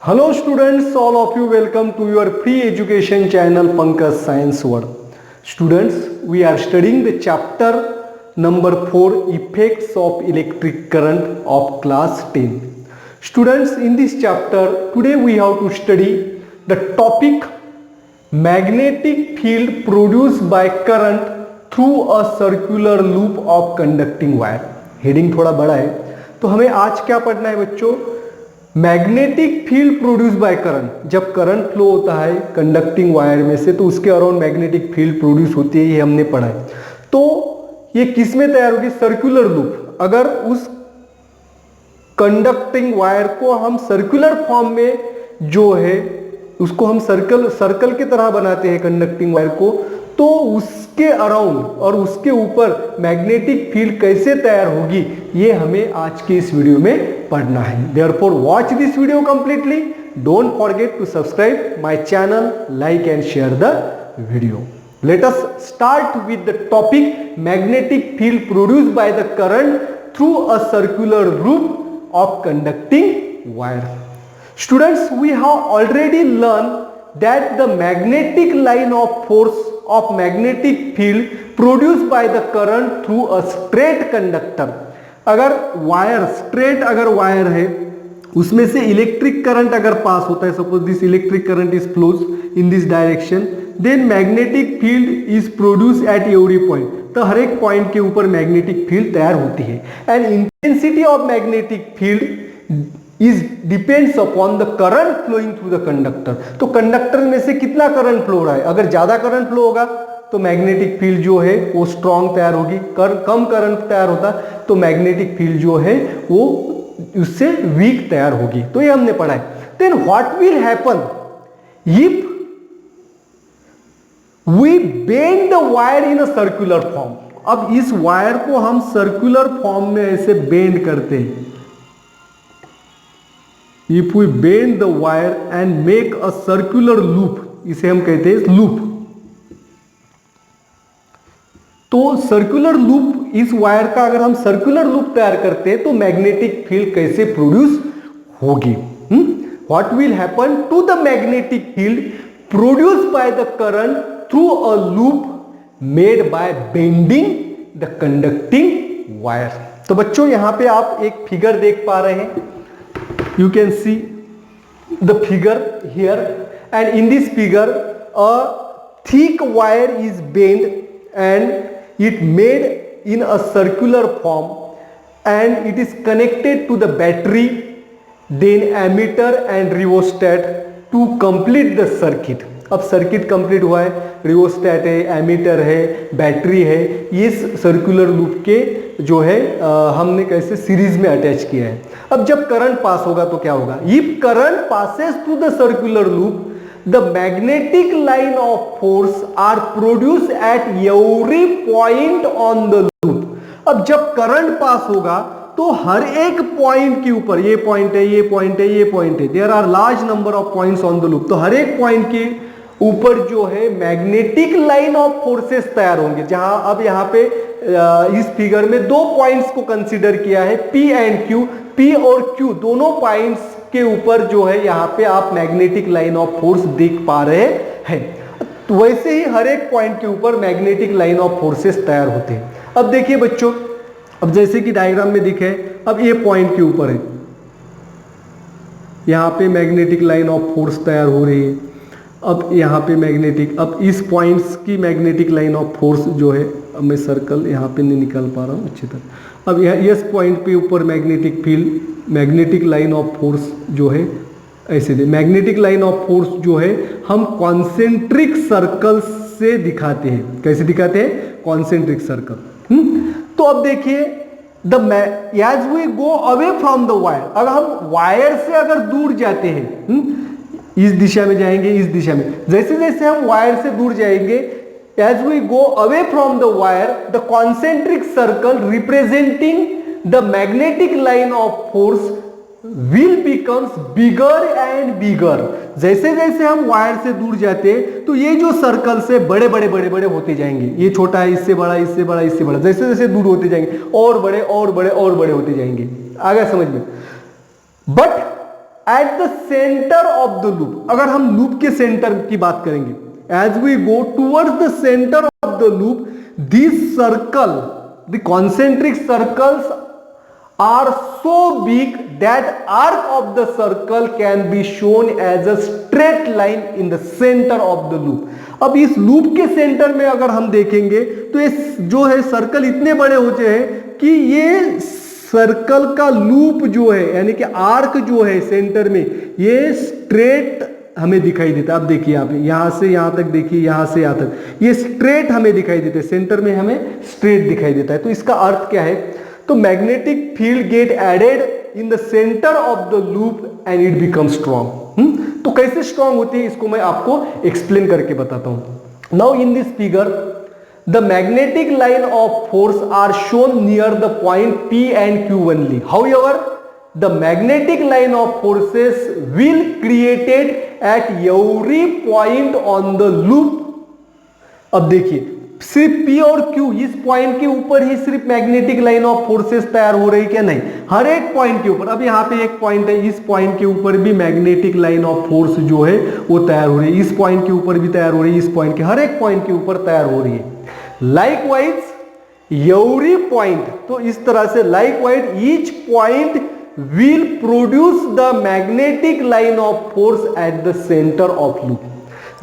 Hello students, all of you welcome to your free education channel Pankaj Science World. Students, we are studying the chapter number 4 effects of electric current of class 10. Students, in this chapter today we have to study the topic magnetic field produced by current through a circular loop of conducting wire. Heading थोड़ा बड़ा है तो हमें आज क्या पढ़ना है बच्चों, magnetic field produce by current. जब करंट फ्लो होता है कंडक्टिंग वायर में से तो उसके अराउंड मैग्नेटिक फील्ड प्रोड्यूस होती है, ये हमने पढ़ा है। तो ये किस में तैयार होगी, सर्कुलर लूप। अगर उस कंडक्टिंग वायर को हम सर्कुलर फॉर्म में जो है उसको हम सर्कल की तरह बनाते हैं कंडक्टिंग वायर को, तो उसके अराउंड और उसके ऊपर मैग्नेटिक फील्ड कैसे तैयार होगी ये हमें आज के इस वीडियो में पढ़ना है। Therefore watch this video completely, don't forget to subscribe my channel, like and share the video. Let us start with the topic magnetic field produced by the current through a circular loop of conducting wire. Students, we have already learned that the magnetic line of force of magnetic field produced by the current through a straight conductor. अगर wire straight अगर wire है उसमें से electric current अगर pass होता है, suppose this electric current is flows in this direction, then magnetic field is produce at every point. तो हर एक पॉइंट के ऊपर मैग्नेटिक फील्ड तैयार होती है and intensity of magnetic field is depends upon the current flowing through the conductor. तो conductor में से कितना करंट फ्लो हो रहा है, अगर ज्यादा करंट फ्लो होगा तो मैग्नेटिक फील्ड जो है वो स्ट्रांग तैयार होगी, कम करंट तैयार होता तो मैग्नेटिक फील्ड जो है वो उससे वीक तैयार होगी। तो ये हमने पढ़ा है। Then what will happen if we bend the wire in a circular form. अब इस वायर को हम सर्कुलर फॉर्म में ऐसे बेंड करते हैं। If we bend the wire and make a circular loop, इसे हम कहते हैं लूप। तो सर्कुलर लूप, इस वायर का अगर हम सर्कुलर लूप तैयार करते हैं तो मैग्नेटिक फील्ड कैसे प्रोड्यूस होगी। What will happen to the magnetic field produce by the current through a loop made by bending the conducting wire. तो बच्चों यहां पे आप एक फिगर देख पा रहे हैं, you can see the figure here, and in this figure a thick wire is bent and it made in a circular form and it is connected to the battery, then ammeter and rheostat to complete the circuit। अब circuit complete हुआ है, रिओस्टैट है, ammeter है, battery है, ये circular loop के जो है हमने कैसे सीरीज में अटैच किया है। अब जब करंट पास होगा तो क्या होगा, if current passes through the circular loop the magnetic line of force are produce at every point on the loop. अब जब करंट पास होगा तो हर एक पॉइंट के ऊपर, ये पॉइंट है, ये पॉइंट है, ये पॉइंट है, there are large number of points on the loop. तो हर एक पॉइंट के ऊपर जो है मैग्नेटिक लाइन ऑफ फोर्सेस तैयार होंगे। जहां अब यहां पे इस फिगर में दो पॉइंट्स को कंसीडर किया है, P एंड Q। P और Q दोनों पॉइंट्स के ऊपर जो है यहाँ पे आप मैग्नेटिक लाइन ऑफ फोर्स देख पा रहे हैं। तो वैसे ही हर एक पॉइंट के ऊपर मैग्नेटिक लाइन ऑफ फोर्सेस तैयार होते हैं। अब देखिए बच्चों, अब जैसे कि डायग्राम में दिखे, अब ये पॉइंट के ऊपर है, यहाँ पे मैग्नेटिक लाइन ऑफ फोर्स तैयार हो रही है। अब यहाँ पे मैग्नेटिक, अब इस पॉइंट्स की मैग्नेटिक लाइन ऑफ फोर्स जो है, अब मैं सर्कल यहाँ पे नहीं निकाल पा रहा हूँ अच्छी तरह। अब यहाँ इस पॉइंट पे ऊपर magnetic field, magnetic line of force जो है ऐसे दे। मैग्नेटिक लाइन ऑफ फोर्स जो है हम कॉन्सेंट्रिक सर्कल से दिखाते हैं। कैसे दिखाते हैं, कॉन्सेंट्रिक सर्कल। तो अब देखिए as we go away from the wire, अगर हम वायर से अगर दूर जाते हैं, इस दिशा में जाएंगे, इस दिशा में, जैसे जैसे हम वायर से दूर जाएंगे, as we go away from the wire the concentric circle representing the magnetic line of force will becomes bigger and bigger। जैसे जैसे हम वायर से दूर जाते हैं तो ये जो सर्कल से बड़े बड़े बड़े बड़े होते जाएंगे, ये छोटा है, इससे बड़ा, इससे बड़ा, इससे बड़ा, जैसे जैसे दूर होते जाएंगे और बड़े और बड़े और बड़े होते जाएंगे। आ गया समझ में। But at the centre of the loop, अगर हम लूप के सेंटर की बात करेंगे, as we go towards the centre of the loop, this circle, the concentric circles are so big that arc of the circle can be shown as a straight line in the center of the loop. अब इस loop के centre में अगर हम देखेंगे तो ये जो है सर्कल इतने बड़े होते हैं कि ये सर्कल का लूप जो है यानी कि आर्क जो है सेंटर में ये स्ट्रेट हमें दिखाई देता है। अब देखिए आप यहां से यहां तक देखिए, यहां से यहां तक ये स्ट्रेट हमें दिखाई देता है, सेंटर में हमें स्ट्रेट दिखाई देता है। तो इसका अर्थ क्या है, तो magnetic field get added in the centre of the loop and it become strong. तो कैसे स्ट्रॉन्ग होती है इसको मैं आपको एक्सप्लेन करके बताता हूं। Now in this figure the magnetic line of force are shown near the point P and Q only. However, the magnetic line of forces will created at every point on the loop. अब देखिए सिर्फ P और Q इस point के ऊपर ही सिर्फ magnetic line of forces तैयार हो रही क्या, नहीं, हर एक पॉइंट के ऊपर। अब यहाँ पे एक पॉइंट है, इस पॉइंट के ऊपर भी मैग्नेटिक लाइन ऑफ फोर्स जो है वो तैयार हो रही है, इस पॉइंट के ऊपर भी तैयार हो रही है, इस पॉइंट के हर एक पॉइंट के ऊपर तैयार हो रही है। लाइकवाइज एवरी पॉइंट, तो इस तरह से likewise each point will produce the magnetic line of force at the centre of loop.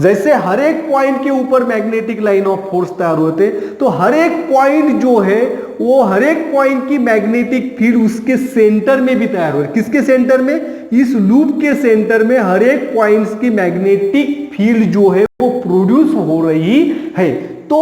जैसे हर एक पॉइंट के ऊपर मैग्नेटिक लाइन ऑफ फोर्स तैयार होते, तो हर एक पॉइंट जो है वो हर एक पॉइंट की मैग्नेटिक फील्ड उसके सेंटर में भी तैयार हो रही है। किसके सेंटर में, इस लूप के सेंटर में हर एक पॉइंट्स की मैग्नेटिक फील्ड जो है वो प्रोड्यूस हो रही है। तो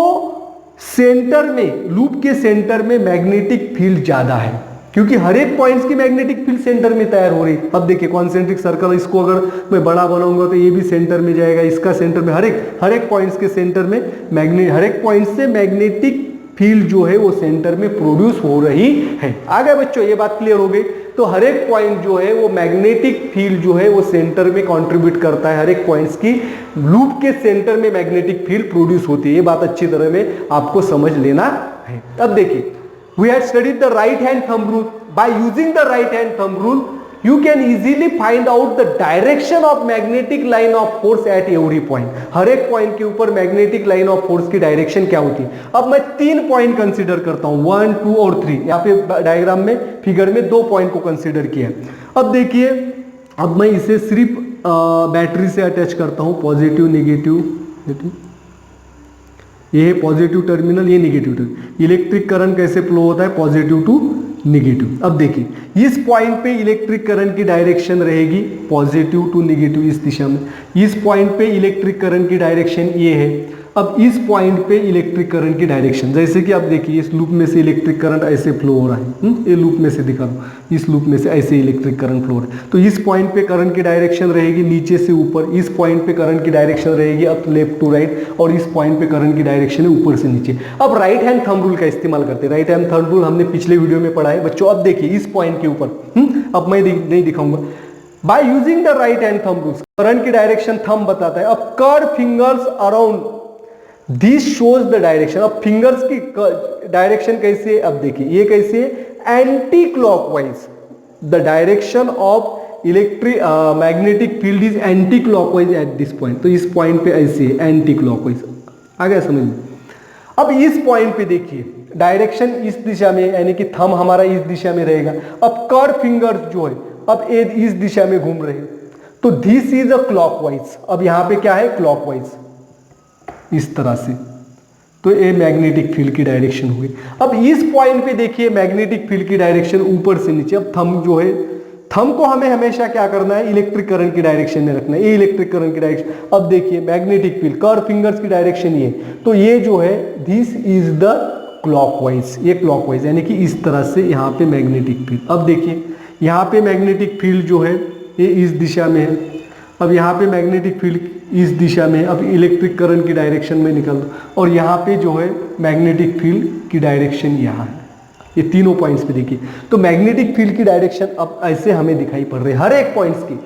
सेंटर में, लूप के सेंटर में मैग्नेटिक फील्ड ज्यादा है क्योंकि हर एक पॉइंट्स की मैग्नेटिक फील्ड सेंटर में तैयार हो रही है। अब देखिए कॉन्सेंट्रिक सर्कल, इसको अगर मैं बड़ा बनाऊंगा तो ये भी सेंटर में जाएगा, इसका सेंटर में हर एक पॉइंट्स के सेंटर में हर एक पॉइंट से मैग्नेटिक फील्ड जो है वो सेंटर में प्रोड्यूस हो रही है। आगे बच्चों ये बात क्लियर हो गई। तो हर एक पॉइंट जो है वो मैग्नेटिक फील्ड जो है वो सेंटर में कंट्रीब्यूट करता है, हर एक पॉइंट्स की लूप के सेंटर में मैग्नेटिक फील्ड प्रोड्यूस होती है। ये बात अच्छी तरह में आपको समझ लेना है। अब देखिए we had studied the right hand thumb rule. By using the right hand thumb rule you can easily find out the direction of magnetic line of force at every point. हर एक पॉइंट के ऊपर magnetic line of force की direction क्या होती है। अब मैं 3 point consider करता हूं, 1, 2 और 3। यहाँ पे डायग्राम में फिगर में 2 पॉइंट को कंसीडर किया। अब देखिए, अब मैं इसे सिर्फ बैटरी से अटैच करता हूं, पॉजिटिव नेगेटिव, ये है पॉजिटिव टर्मिनल, ये नेगेटिव टर्मिनल। इलेक्ट्रिक करंट कैसे फ्लो होता है, पॉजिटिव टू नेगेटिव। अब देखिए इस पॉइंट पे इलेक्ट्रिक करंट की डायरेक्शन रहेगी पॉजिटिव टू नेगेटिव इस दिशा में। इस पॉइंट पे इलेक्ट्रिक करंट की डायरेक्शन ये है। अब इस पॉइंट पे इलेक्ट्रिक करंट की डायरेक्शन, जैसे कि आप देखिए इस लूप में से इलेक्ट्रिक करंट ऐसे फ्लो हो रहा है, ये लूप में से दिखा रहा हूं, इस लूप में से ऐसे इलेक्ट्रिक करंट फ्लो हो रहा है। तो इस पॉइंट पे करंट की डायरेक्शन रहेगी नीचे से ऊपर, इस पॉइंट पे करंट की डायरेक्शन रहेगी अप लेफ्ट टू राइट, और इस पॉइंट पे करंट की डायरेक्शन है ऊपर से नीचे। अब राइट हैंड थंब रूल का इस्तेमाल करते हैं। राइट हैंड थंब रूल हमने पिछले वीडियो में पढ़ा है बच्चों। अब देखिए इस पॉइंट के ऊपर, अब मैं नहीं दिखाऊंगा। By using the right hand thumb rule, current की डायरेक्शन थंब बताता है। अब curve fingers around this shows the direction. अब फिंगर्स की डायरेक्शन कैसे है, अब देखिए ये कैसे है, anti clockwise. The direction of electric magnetic field is anti clockwise at this point. तो इस पॉइंट पे ऐसे है एंटी क्लॉकवाइज। आ गया समझ में। अब इस पॉइंट पे देखिए डायरेक्शन इस दिशा में, यानी कि थंब हमारा इस दिशा में रहेगा। अब कर्व फिंगर्स जो है अब इस दिशा में घूम रहे हैं, तो दिस इज अ क्लॉकवाइज। अब यहां पे क्या है, क्लॉकवाइज, इस तरह से। तो ये मैग्नेटिक फील्ड की डायरेक्शन हुई। अब इस पॉइंट पे देखिए मैग्नेटिक फील्ड की डायरेक्शन ऊपर से नीचे। अब थंब जो है, थंब को हमें हमेशा क्या करना है, इलेक्ट्रिक करंट की डायरेक्शन में रखना है, ये इलेक्ट्रिक करंट की डायरेक्शन। अब देखिए मैग्नेटिक फील्ड, कर्व फिंगर्स की डायरेक्शन ये, तो ये जो है दिस इज द क्लॉकवाइज, ये क्लॉकवाइज, यानी कि इस तरह से यहाँ पे मैग्नेटिक फील्ड। अब देखिए यहाँ पे मैग्नेटिक फील्ड जो है ये इस दिशा में है। अब यहाँ पे मैग्नेटिक फील्ड इस दिशा में, अब इलेक्ट्रिक करंट की डायरेक्शन में निकल दो, और यहाँ पे जो है मैग्नेटिक फील्ड की डायरेक्शन यहाँ है। ये तीनों पॉइंट्स पे देखिए, तो मैग्नेटिक फील्ड की डायरेक्शन अब ऐसे हमें दिखाई पड़ रही है हर एक पॉइंट्स की।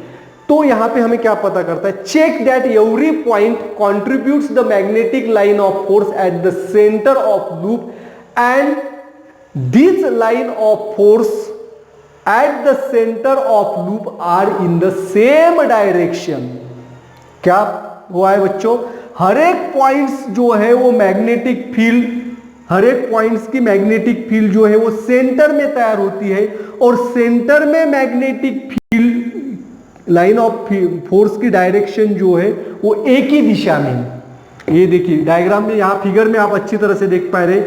तो यहाँ पे हमें क्या पता करता है, check that every point contributes the magnetic line of force at the centre of loop and this line of force at the centre of loop are in the same direction. क्या हुआ है बच्चों, हर एक पॉइंट्स जो है वो magnetic field, हर एक points की मैग्नेटिक फील्ड जो है वो सेंटर में तैयार होती है, और सेंटर में magnetic field line of force की डायरेक्शन जो है वो एक ही दिशा में है। ये देखिए डायग्राम में, यहां फिगर में आप अच्छी तरह से देख पा रहे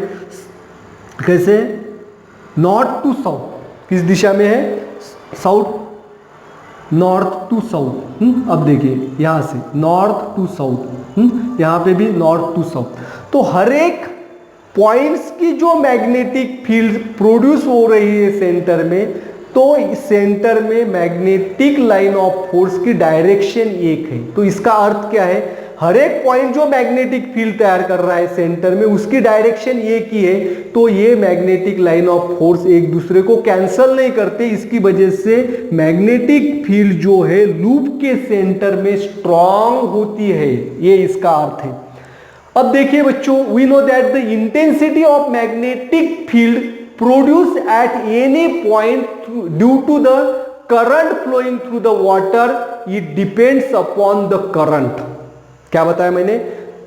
कैसे, नॉर्थ टू साउथ, किस दिशा में है, साउथ, नॉर्थ टू साउथ। अब देखिए यहां से नॉर्थ टू साउथ, यहां पे भी नॉर्थ टू साउथ। तो हर एक पॉइंट्स की जो मैग्नेटिक फील्ड प्रोड्यूस हो रही है सेंटर में, तो सेंटर में मैग्नेटिक लाइन ऑफ फोर्स की डायरेक्शन एक है। तो इसका अर्थ क्या है, हर एक पॉइंट जो मैग्नेटिक फील्ड तैयार कर रहा है सेंटर में, उसकी डायरेक्शन एक ही है। तो ये मैग्नेटिक लाइन ऑफ फोर्स एक दूसरे को कैंसल नहीं करते, इसकी वजह से मैग्नेटिक फील्ड जो है लूप के सेंटर में स्ट्रांग होती है, ये इसका अर्थ है। अब देखिए बच्चों, we know that the intensity of magnetic field produce at any point due to the current flowing through the water, it depends upon the current. क्या बताया मैंने,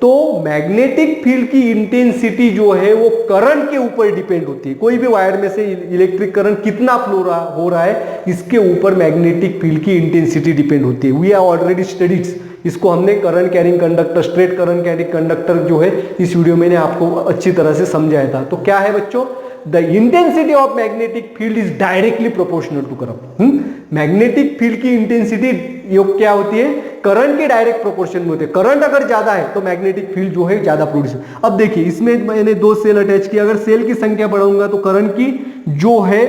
तो मैग्नेटिक फील्ड की इंटेंसिटी जो है वो करंट के ऊपर डिपेंड होती है। कोई भी वायर में से इलेक्ट्रिक करंट कितना फ्लो हो रहा है, इसके ऊपर मैग्नेटिक फील्ड की इंटेंसिटी डिपेंड होती है। वी हैव ऑलरेडी स्टडीड इसको, हमने current carrying conductor, straight current carrying conductor जो है इस वीडियो में आपको अच्छी तरह से समझाया था। तो क्या है बच्चों, the intensity of magnetic field is directly proportional to current. Magnetic field की इंटेंसिटी क्या होती है, करंट के डायरेक्ट प्रोपोर्शन में होती है। करंट अगर ज्यादा है तो मैग्नेटिक फील्ड जो है ज्यादा प्रोड्यूस। अब देखिए इसमें मैंने दो सेल अटैच किया, अगर सेल की संख्या बढ़ाऊंगा तो करंट की जो है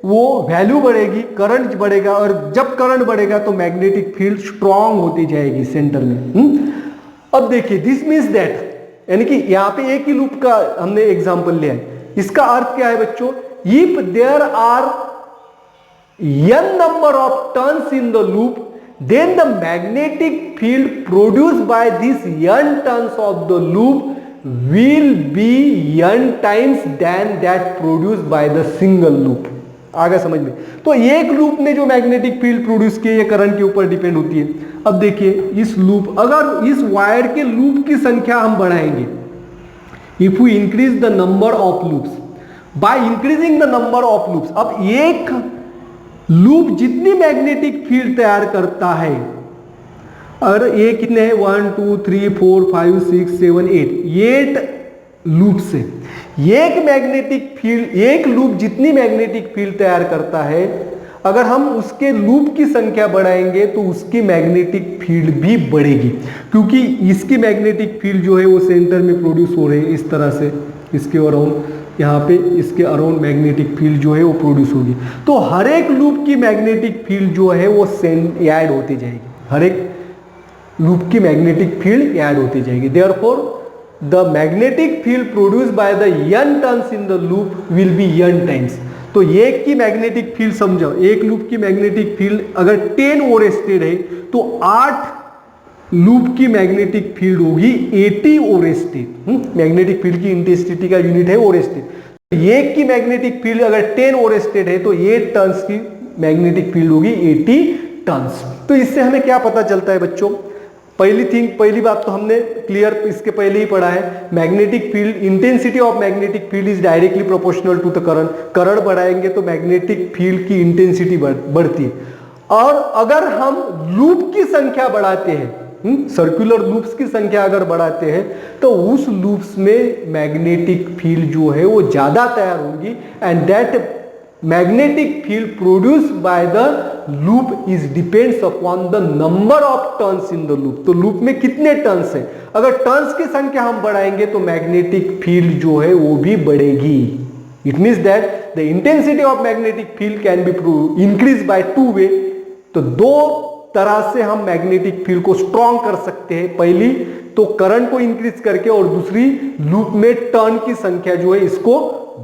वो वैल्यू बढ़ेगी, करंट बढ़ेगा, और जब करंट बढ़ेगा तो मैग्नेटिक फील्ड स्ट्रांग होती जाएगी सेंटर में। अब देखिए दिस मीन्स दैट, यानी कि यहां पे एक ही लूप का हमने एग्जांपल लिया है। इसका अर्थ क्या है बच्चों, if there are n number of turns in the loop, then the magnetic field produced by this n turns of the loop will be n times than that produced by the single loop। आगे समझ में, तो एक loop ने जो magnetic field produce की है current के ऊपर डिपेंड होती है। अब देखिए इस लूप, अगर इस वायर के लूप की संख्या हम बढ़ाएंगे, if we increase the number of loops, by increasing the number of loops, अब एक लूप जितनी मैग्नेटिक फील्ड तैयार करता है, और ये कितने हैं, 1 2 3 4 5 6 7 8 लूप से एक मैग्नेटिक फील्ड, एक लूप जितनी मैग्नेटिक फील्ड तैयार करता है, अगर हम उसके लूप की संख्या बढ़ाएंगे तो उसकी मैग्नेटिक फील्ड भी बढ़ेगी, क्योंकि इसकी मैग्नेटिक फील्ड जो है वो सेंटर में प्रोड्यूस हो रही है इस तरह से, इसके अराउंड, यहाँ पे इसके अराउंड मैग्नेटिक फील्ड जो है वो प्रोड्यूस होगी। तो हर एक लूप की मैग्नेटिक फील्ड जो है वो ऐड होती जाएगी, हर एक लूप की मैग्नेटिक फील्ड ऐड होती जाएगी। Therefore the magnetic field produce by the n turns in the loop will be n times. तो एक की मैग्नेटिक फील्ड समझो, एक लूप की मैग्नेटिक फील्ड अगर 10 ओरेस्टेड है तो 8 लूप की मैग्नेटिक फील्ड होगी 80 ओरेस्टेड। मैग्नेटिक फील्ड की इंटेंसिटी का यूनिट है ओरेस्टेड। एक की मैग्नेटिक फील्ड अगर 10 ओरेस्टेड है तो 8 टर्न्स की मैग्नेटिक फील्ड होगी 80 टर्न्स। तो इससे हमें क्या पता चलता है बच्चों, पहली बात तो हमने क्लियर इसके पहले ही पढ़ा है, magnetic field, intensity of magnetic field is directly proportional to the current. Current बढ़ाएंगे तो मैग्नेटिक फील्ड की इंटेंसिटी बढ़ती है। और अगर हम लूप की संख्या बढ़ाते हैं, सर्कुलर लूप्स की संख्या अगर बढ़ाते हैं, तो उस लूप्स में मैग्नेटिक फील्ड जो है वो ज्यादा तैयार होगी, and that magnetic field produced by the loop is depends upon the number of turns in the loop। तो लूप में कितने टर्न्स है, अगर टर्न्स की संख्या हम बढ़ाएंगे तो मैग्नेटिक फील्ड जो है वो भी बढ़ेगी। It means that the intensity of magnetic field can be increase by 2 वे। तो दो तरह से हम मैग्नेटिक फील्ड को स्ट्रॉन्ग कर सकते हैं, पहली तो करंट को इंक्रीज करके, और दूसरी लूप में टर्न की संख्या जो है इसको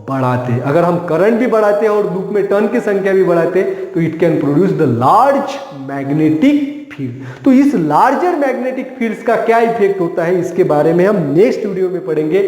बढ़ाते हैं। अगर हम करंट भी बढ़ाते हैं और लूप में टर्न की संख्या भी बढ़ाते हैं तो it can produce the large magnetic field. तो इस लार्जर मैग्नेटिक फील्ड्स का क्या इफेक्ट होता है इसके बारे में हम नेक्स्ट वीडियो में पढ़ेंगे।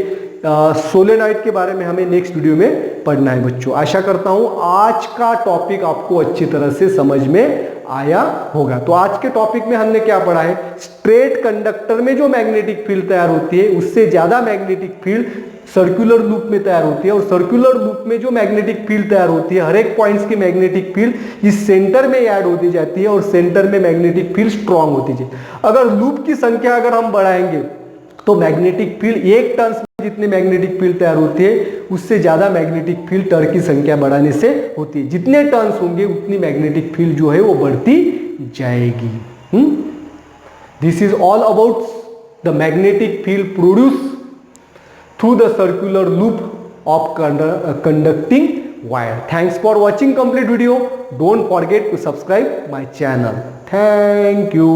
सोलेनॉइड के बारे में हमें नेक्स्ट वीडियो में पढ़ना है बच्चों। आशा करता हूं आज का टॉपिक आपको अच्छी तरह से समझ में आया होगा। तो आज के टॉपिक में हमने क्या पढ़ा है, स्ट्रेट कंडक्टर में जो मैग्नेटिक फील्ड तैयार होती है उससे ज्यादा मैग्नेटिक फील्ड सर्कुलर लूप में तैयार होती है, और सर्कुलर लूप में जो मैग्नेटिक फील्ड तैयार होती है हर एक पॉइंट्स की मैग्नेटिक फील्ड इस सेंटर में ऐड होती जाती है और सेंटर में मैग्नेटिक फील्ड स्ट्रांग होती है। अगर लूप की संख्या अगर हम बढ़ाएंगे तो मैग्नेटिक फील्ड एक टर्न्स में जितनी मैग्नेटिक फील्ड तैयार होती है उससे ज्यादा मैग्नेटिक फील्ड टर्न की संख्या बढ़ाने से होती है। जितने टर्न्स होंगे उतनी मैग्नेटिक फील्ड जो है वो बढ़ती जाएगी। This is all about the magnetic field produce through the circular loop of conducting wire. Thanks for watching complete video. Don't forget to subscribe my channel. Thank you.